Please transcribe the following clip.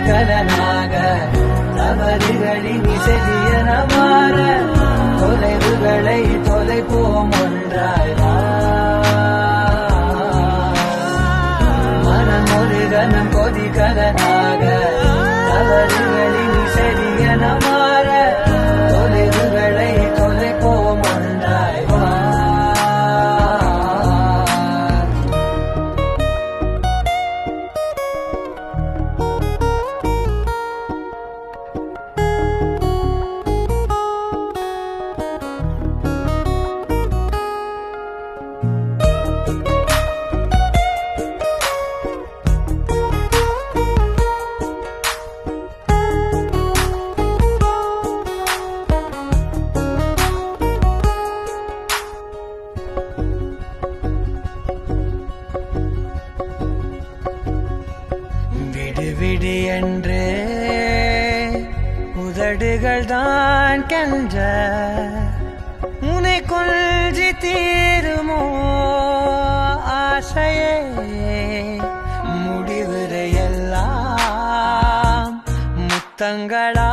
கொதிகலனாக தவறுகளின் இசையன மாற தொலைவுகளை தொலைப்போம் ஒன்றாய் மனம் ஒரு கணம் கொதிகலனாக தவறுகளின் இசையன மாற தொலைவுகளை தொலைப்போம் ஒன்றாய் விடு என்று உதடுகள் தான் கென்ற உனை கொள்சி தீருமோ ஆசையே முடிவுரை எல்லாம் முத்தங்களா